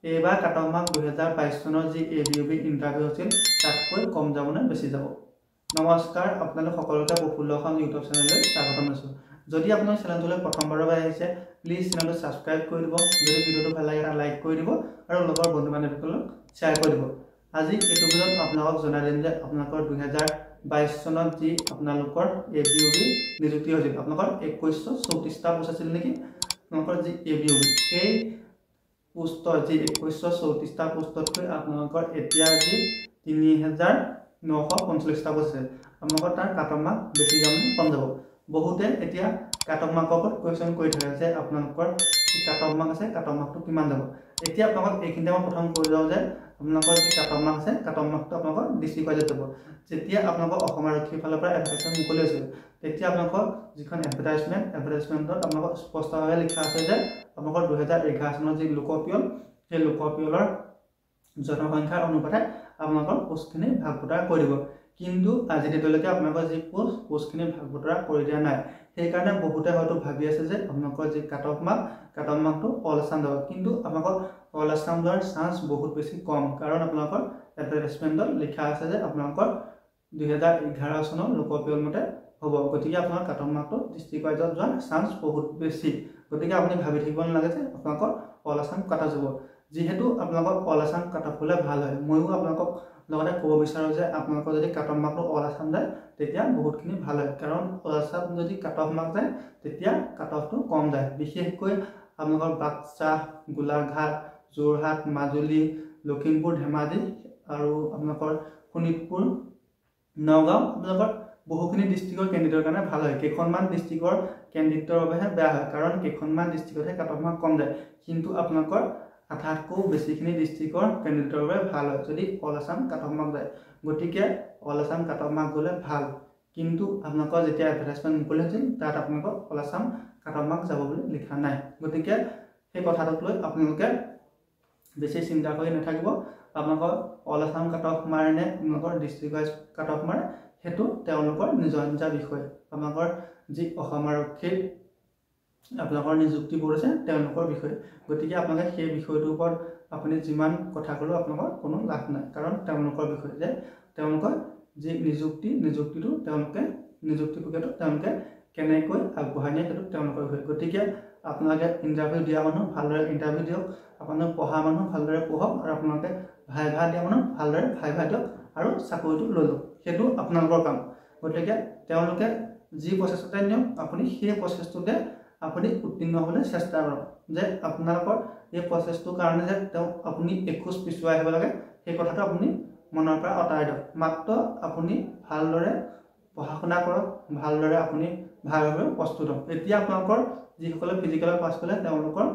এইবাৰ cut off mark 2022 চনৰ যি ABUB ইণ্টাৰভিউ আছিল তাতকৈ কম যাব নে বেছি যাব। নমস্কাৰ, আপোনালোক সকলোকে প্ৰফুল্ল অসম ইউটিউব চেনেললৈ স্বাগতম জনাইছোঁ। যদি আপোনাৰ চেনেলটোলৈ প্ৰথমবাৰৰ বাবে আহিছে প্লিজ চেনেলটো ছাবস্ক্ৰাইব কৰি দিব। যদি ভিডিঅ'টো ভাল লাগে এটা লাইক কৰি দিব আৰু লগৰ বন্ধু বান্ধৱীসকলক শ্বেয়াৰ কৰি দিব। আজি এইটো ভিডিঅ'ত আপোনালোকক জনাই দিম যে আপোনালোকৰ 2022 চনত যি আপোনালোকৰ ABUB নিযুক্তি হৈছিল, আপোনালোকৰ 2134টা পোষ্ট আছিল নেকি আপোনালোকৰ যি ABUB, সেই পোষ্টৰ যি 2134টা পোষ্টতকৈ আপোনালোকৰ এতিয়া যি 3945টা পোষ্ট আছে, আপোনালোকৰ তাৰ কাট অফ মাৰ্ক বেছি যাব নে কম যাব। বহুতে এতিয়া কাট অফ মাৰ্কৰ ওপৰত কুৱেশ্যন কৰি থাকে যে আপোনালোকৰ যি কাট অফ মাৰ্ক আছে কাট অফ মাৰ্কটো কিমান যাব। এতিয়া আপোনালোকক এইখিনিতে মই প্ৰথম কৈ যাওঁ যে আপোনালোকৰ যি কাট অফ মাৰ্ক আছে কাট অফ মাৰ্কটো আপোনালোকৰ ডিষ্ট্ৰিক্ট ৱাইজত যাব। যেতিয়া আপোনালোকৰ অসম আৰক্ষীৰ ফালৰ পৰা এডভাৰটাইজমেণ্ট মুকলি হৈছিল তেতিয়া আপোনালোকৰ যিখন এডভাৰটাইজমেণ্টত আপোনালোকৰ স্পষ্টভাৱে লিখা আছে যে আপোনালোকৰ 2011 চনৰ যি লোকপিয়ল সেই লোকপিয়লৰ জনসংখ্যাৰ অনুপাতে আপোনালোকৰ পোষ্টখিনি ভাগ বতৰা কৰি দিব। কিন্তু আজি ডেটলৈকে আপোনালোকৰ যি পোষ্টখিনি ভাগ বতৰা কৰি দিয়া নাই। সেইকাৰণে বহুতে হয়তো ভাবি আছে যে আপোনালোকৰ যি কাট অফ মাৰ্কটো অল আছাম যাব, কিন্তু আপোনালোকৰ অল আছাম যোৱাৰ চান্স বহুত বেছি কম। কাৰণ আপোনালোকৰ এডভাৰটাইজমেণ্টত লিখা আছে যে আপোনালোকৰ 2011 চনৰ লোকপিয়ল মতে হ'ব। গতিকে আপোনাৰ কাট অফ মাৰ্কটো ডিষ্ট্ৰিক্ট ৱাইজত যোৱাৰ চান্স বহুত বেছি। গতিকে আপুনি ভাবি থাকিব নালাগে যে আপোনালোকৰ অল আছাম কাট অফ যাব। যিহেতু আপোনালোকৰ অল আছাম কাট অফ হ'লে ভাল হয়, ময়ো আপোনালোকক লগতে ক'ব বিচাৰোঁ যে আপোনালোকৰ যদি কাট অফ মাৰ্কটো অল আছাম যায় তেতিয়া বহুতখিনি ভাল হয়। কাৰণ অল আছাম যদি কাট অফ মাৰ্ক যায় তেতিয়া কাট অফটো কম যায়। বিশেষকৈ আপোনালোকৰ বাক্সা, গোলাঘাট, যোৰহাট, মাজুলী, লখিমপুৰ, ধেমাজি আৰু আপোনালোকৰ শোণিতপুৰ, নগাঁও, আপোনালোকৰ বহুখিনি ডিষ্ট্ৰিক্টৰ কেণ্ডিডেটৰ কাৰণে ভাল হয়। কেইখনমান ডিষ্ট্ৰিক্টৰ কেণ্ডিডেটৰ বাবেহে বেয়া হয়, কাৰণ কেইখনমান ডিষ্ট্ৰিক্টতহে কাট অফ মাৰ্ক কম যায়। কিন্তু আপোনালোকৰ আধাতকৈও বেছিখিনি ডিষ্ট্ৰিক্টৰ কেণ্ডিডেটৰ বাবে ভাল হয় যদি all Assam cut off mark যায়। গতিকে all Assam cut off mark গ'লে ভাল, কিন্তু আপোনালোকৰ যেতিয়া এডভাৰটাইজমেণ্ট মুকলি হৈছিল তাত আপোনালোকৰ all Assam cut off mark যাব বুলি লিখা নাই। গতিকে সেই কথাটোক লৈ আপোনালোকে বেছি চিন্তা কৰি নাথাকিব। আপোনালোকৰ অল আছাম কাট অফ মাৰে নে আপোনালোকৰ ডিষ্ট্ৰিক্ট ৱাইজ কাট অফ মাৰে সেইটো তেওঁলোকৰ নিজৰ নিজা বিষয়। আপোনালোকৰ যি অসম আৰক্ষীৰ আপোনালোকৰ নিযুক্তি বোৰ্ড আছে তেওঁলোকৰ বিষয়। গতিকে আপোনালোকে সেই বিষয়টোৰ ওপৰত আপুনি যিমান কথা ক'লেও আপোনালোকৰ কোনো লাভ নাই, কাৰণ তেওঁলোকৰ বিষয় যে তেওঁলোকৰ যি নিযুক্তিটো তেওঁলোকে নিযুক্তি প্ৰক্ৰিয়াটো তেওঁলোকে কেনেকৈ আগবঢ়াই নিয়ে সেইটো তেওঁলোকৰ বিষয়। গতিকে আপোনালোকে ইণ্টাৰভিউ দিয়া মানুহ ভালদৰে ইণ্টাৰভিউ দিয়ক, আপোনালোকে পঢ়া মানুহ ভালদৰে পঢ়ক, আৰু আপোনালোকে ভাইভা দিয়া মানুহ ভালদৰে ভাইভা দিয়ক আৰু চাকৰিটো লৈ লওক। সেইটো আপোনালোকৰ কাম। গতিকে তেওঁলোকে যি প্ৰচেছতে নিয়ক আপুনি সেই প্ৰচেছটোতে আপুনি উত্তীৰ্ণ হ'বলৈ চেষ্টা কৰক। যে আপোনালোকৰ এই প্ৰচেছটোৰ কাৰণে যে আপুনি এখোজ পিছুৱাই আহিব লাগে সেই কথাটো আপুনি মনৰ পৰা আঁতৰাই দিয়ক। মাত্ৰ আপুনি ভালদৰে পঢ়া শুনা কৰক, ভালদৰে আপুনি ভালভাৱে প্ৰস্তুত হওক। এতিয়া আপোনালোকৰ যিসকলে ফিজিকেলত পাছ কৰিলে তেওঁলোকৰ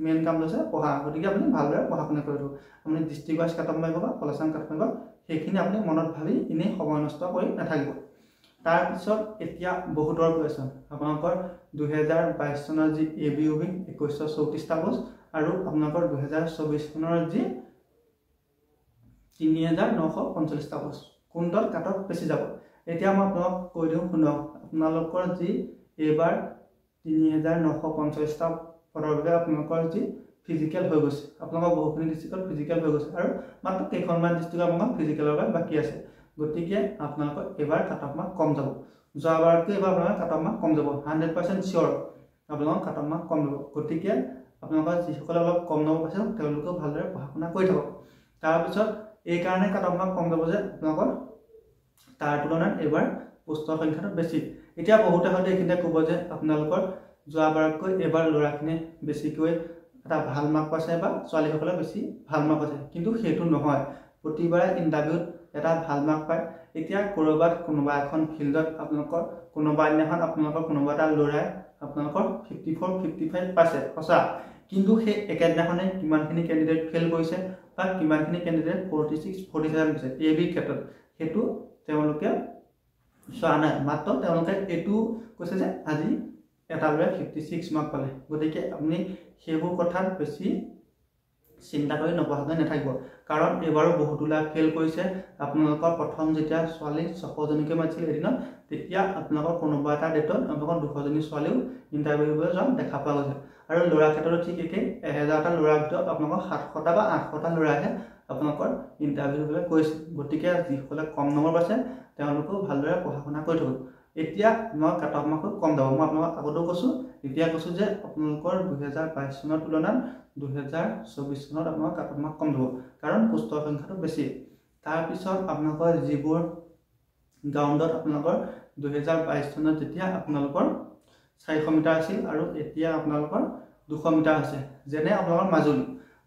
মেইন কাম হৈছে পঢ়া। গতিকে আপুনি ভালদৰে পঢ়া শুনা কৰিব। আপুনি ডিষ্ট্ৰিক্ট ৱাইজ কাট অফ মাৰিব বা অল আছাম কাট অফ মাৰিব সেইখিনি আপুনি মনত ভাবি এনেই সময় নষ্ট কৰি নাথাকিব। তাৰপিছত এতিয়া বহুতৰ কুৱেশ্যন আপোনালোকৰ 2022 চনৰ যি ABUB 2134টা পোষ্ট আৰু আপোনালোকৰ 2024 চনৰ যি 3945টা পোষ্ট কোনটোত কাট অফ বেছি যাব। এতিয়া মই আপোনালোকক কৈ দিওঁ শুনক। আপোনালোকৰ যি এইবাৰ 3945টা পদৰ বাবে আপোনালোকৰ যি ফিজিকেল হৈ গৈছে, আপোনালোকৰ বহুখিনি ডিষ্ট্ৰিক্টত ফিজিকেল হৈ গৈছে আৰু মাত্ৰ কেইখনমান ডিষ্ট্ৰিক্টত আপোনালোকৰ ফিজিকেলৰ বাবে বাকী আছে। গতিকে আপোনালোকৰ এইবাৰ কাট অফ মাৰ্ক কম যাব। যোৱাবাৰতকৈ এইবাৰ আপোনালোকৰ কাট অফ মাৰ্ক কম যাব, 100% চিয়'ৰ আপোনালোকৰ কাট অফ মাৰ্ক কম যাব। গতিকে আপোনালোকৰ যিসকলে অলপ কম নম্বৰ পাইছে তেওঁলোকেও ভালদৰে পঢ়া শুনা কৰি থাকক। তাৰপিছত এইকাৰণে কাট অফ মাৰ্ক কম যাব যে আপোনালোকৰ তাৰ তুলনাত এইবাৰ পোষ্টৰ সংখ্যাটো বেছি। এতিয়া বহুতে হয়তো এইখিনিতে ক'ব যে আপোনালোকৰ যোৱাবাৰতকৈ এইবাৰ ল'ৰাখিনিয়ে বেছিকৈ এটা ভাল মাৰ্ক পাইছে বা ছোৱালীসকলে বেছি ভাল মাৰ্ক পাইছে, কিন্তু সেইটো নহয়। প্ৰতিবাৰে ইণ্টাৰভিউত এটা ভাল মাৰ্ক পায়। এতিয়া ক'ৰবাত কোনোবা এখন ফিল্ডত আপোনালোকৰ কোনোবা দিনাখন আপোনালোকৰ কোনোবা এটা ল'ৰাই আপোনালোকৰ 54, 55 পাইছে সঁচা, কিন্তু সেই একেদিনাখনে কিমানখিনি কেণ্ডিডেট ফেইল কৰিছে বা কিমানখিনি কেণ্ডিডেট 46, 47 পাইছে ABৰ ক্ষেত্ৰত সেইটো তেওঁলোকে চোৱা নাই। মাত্ৰ তেওঁলোকে এইটো কৈছে যে আজি এটা ল'ৰাই 56 মাৰ্ক পালে। গতিকে আপুনি সেইবোৰ কথাত বেছি চিন্তা কৰি নপঢ়াকৈ নাথাকিব কাৰণ এবাৰো বহুতোলা ফেল কৰিছে আপোনালোকৰ প্ৰথম যেতিয়া ছোৱালী 600জনীকে মাতিছিল এদিনত তেতিয়া আপোনালোকৰ কোনোবা এটা ডেটত আপোনালোকৰ 200জনী ছোৱালীও ইণ্টাৰভিউ দিবলৈ যোৱা দেখা পোৱা গৈছে আৰু ল'ৰা ক্ষেত্ৰতো ঠিক একেই 1000টা ল'ৰাৰ ভিতৰত আপোনালোকৰ 700টা বা 800টা ল'ৰাহে আপোনালোকৰ ইণ্টাৰভিউ দিবলৈ গৈছে গতিকে যিসকলে কম নম্বৰ পাইছে তেওঁলোকেও ভালদৰে পঢ়া শুনা কৰি থাকক এতিয়া মই কাট অফ মাৰ্কটো কম যাব মই আপোনালোকক আগতেও কৈছোঁ এতিয়া কৈছোঁ যে আপোনালোকৰ 2022 চনৰ তুলনাত 2024 চনত আপোনালোকৰ কাট অফ মাৰ্ক কম যাব কাৰণ পোষ্টৰ সংখ্যাটো বেছি তাৰপিছত আপোনালোকৰ যিবোৰ গ্ৰাউণ্ডত আপোনালোকৰ 2022 চনত যেতিয়া আপোনালোকৰ 400 মিটাৰ আছিল আৰু এতিয়া আপোনালোকৰ 200 মিটাৰ আছে যেনে আপোনালোকৰ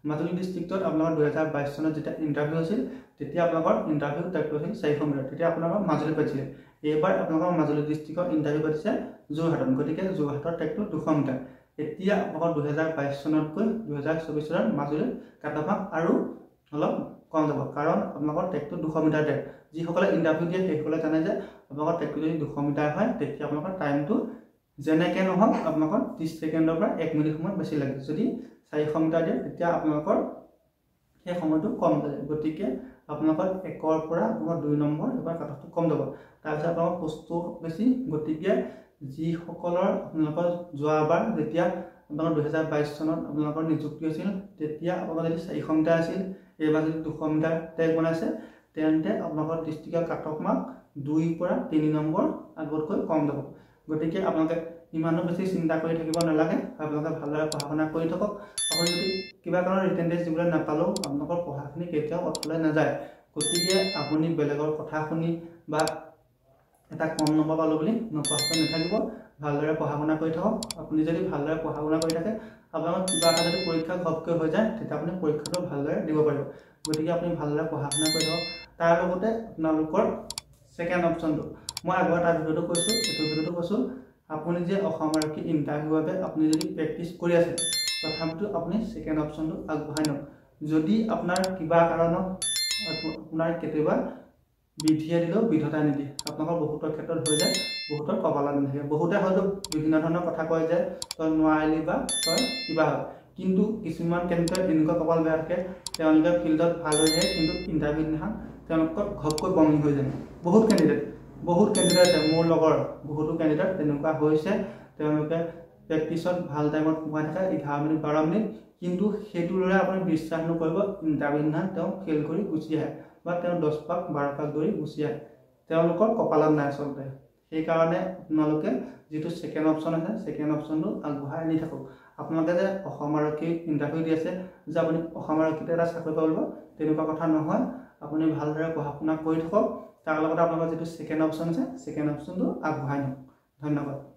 মাজুলী ডিষ্ট্ৰিক্টত আপোনালোকৰ 2022 চনত যেতিয়া ইণ্টাৰভিউ আছিল তেতিয়া আপোনালোকৰ ইণ্টাৰভিউ টাইপটো আছিল 400 মিটাৰ তেতিয়া আপোনালোকৰ মাজুলী পাইছিলে এইবাৰ আপোনালোকৰ মাজুলী ডিষ্ট্ৰিক্টত ইণ্টাৰভিউ পাতিছে যোৰহাটত গতিকে যোৰহাটৰ টাইপটো 200 মিটাৰ এতিয়া আপোনালোকৰ 2022 চনতকৈ 2024 চনত মাজুলীৰ কাট অফ মাৰ্ক আৰু অলপ কম যাব কাৰণ আপোনালোকৰ ট্ৰেকটো 200 মিটাৰ ট্ৰেক যিসকলে ইণ্টাৰভিউ দিয়ে সেইসকলে জানে যে আপোনালোকৰ ট্ৰেকটো যদি 200 মিটাৰ হয় তেতিয়া আপোনালোকৰ টাইমটো যেনেকৈ নহওক আপোনালোকৰ 30 ছেকেণ্ডৰ পৰা 1 মিনিট সময় বেছি লাগে যদি 400 মিটাৰ দিয়ে তেতিয়া আপোনালোকৰ সেই সময়টো কম যায় গতিকে আপোনালোকৰ 1ৰ পৰা আপোনালোকৰ 2 নম্বৰ এবাৰ কাট অফটো কম যাব তাৰপিছত আপোনালোকৰ পোষ্টটো বেছি গতিকে যিসকলৰ আপোনালোকৰ যোৱাবাৰ যেতিয়া আপোনালোকৰ 2022 চনত আপোনালোকৰ নিযুক্তি হৈছিল তেতিয়া আপোনালোকৰ যদি 400 মিটাৰ আছিল এইবাৰ যদি 200 মিটাৰ ট্ৰেক বনাইছে তেন্তে আপোনালোকৰ ডিষ্ট্ৰিক্টৰ কাট অফ মাৰ্ক 2 পৰা 3 নম্বৰ আগতকৈ কম যাব গতিকে আপোনালোকে ইমানো বেছি চিন্তা কৰি থাকিব নালাগে আপোনালোকে ভালদৰে পঢ়া শুনা কৰি থাকক আপুনি যদি কিবা কাৰণত ৰিটেন টেষ্ট দিবলৈ নাপালেও আপোনালোকৰ পঢ়াখিনি কেতিয়াও অথলে নাযায় গতিকে আপুনি বেলেগৰ কথা শুনি বা এটা কম নম্বৰ পালোঁ বুলি নপঢ়াকৈ নাথাকিব ভালদৰে পঢ়া শুনা কৰি থাকক আপুনি যদি ভালদৰে পঢ়া শুনা কৰি থাকে আপোনালোকৰ কিবা এটা যদি পৰীক্ষা ঘপকৈ হৈ যায় তেতিয়া আপুনি পৰীক্ষাটো ভালদৰে দিব পাৰিব গতিকে আপুনি ভালদৰে পঢ়া শুনা কৰি থাকক তাৰ লগতে আপোনালোকৰ ছেকেণ্ড অপশ্যনটো মই আগৰ এটা ভিডিঅ'টো কৈছোঁ এইটো ভিডিঅ'টো কৈছোঁ আপুনি যে অসম আৰক্ষী ইণ্টাৰভিউৰ বাবে আপুনি যদি প্ৰেক্টিছ কৰি আছে তথাপিতো আপুনি ছেকেণ্ড অপশ্যনটো আগবঢ়াই নিয়ক যদি আপোনাৰ কিবা কাৰণত আপোনাৰ কেতিয়াবা বিধিয়ে দিলেও বিধতা নিদিয়ে আপোনালোকৰ বহুতৰ ক্ষেত্ৰত হৈ যায় বহুতৰ কপালত নাথাকে বহুতে হয়তো বিভিন্ন ধৰণৰ কথা কয় যে তই নোৱাৰিলি বা তই কিবা হয় কিন্তু কিছুমান কেন্দ্ৰত এনেকুৱা কপাল বেয়া থাকে তেওঁলোকে ফিল্ডত ভাল হৈ যায় কিন্তু ইণ্টাৰভিউ দিনাখন তেওঁলোকৰ ঘপকৈ বমি হৈ যায় বহুত কেণ্ডিডেট আছে মোৰ লগৰ বহুতো কেণ্ডিডেট তেনেকুৱা হৈছে তেওঁলোকে প্ৰেক্টিছত ভাল টাইমত সোমাই থাকে 11 মিনিট 12 মিনিট কিন্তু সেইটো লৈ আপুনি বিশ্বাস নকৰিব ইণ্টাৰভিউ দিনাখন তেওঁ ফেইল কৰি গুচি আহে বা তেওঁ 10 পাক 12 পাক দৌৰি গুচি আহে তেওঁলোকৰ কপালত নাই আচলতে সেইকাৰণে আপোনালোকে যিটো ছেকেণ্ড অপশ্যন আছে ছেকেণ্ড অপশ্যনটো আগবঢ়াই আনি থাকক আপোনালোকে যে অসম আৰক্ষী ইণ্টাৰভিউ দি আছে যে আপুনি অসম আৰক্ষীতে এটা চাকৰি পাব তেনেকুৱা কথা নহয় আপুনি ভালদৰে পঢ়া শুনা কৰি থাকক তাৰ লগতে আপোনালোকৰ যিটো ছেকেণ্ড অপশ্যন আছে ছেকেণ্ড অপশ্যনটো আগবঢ়াই নিয়ক ধন্যবাদ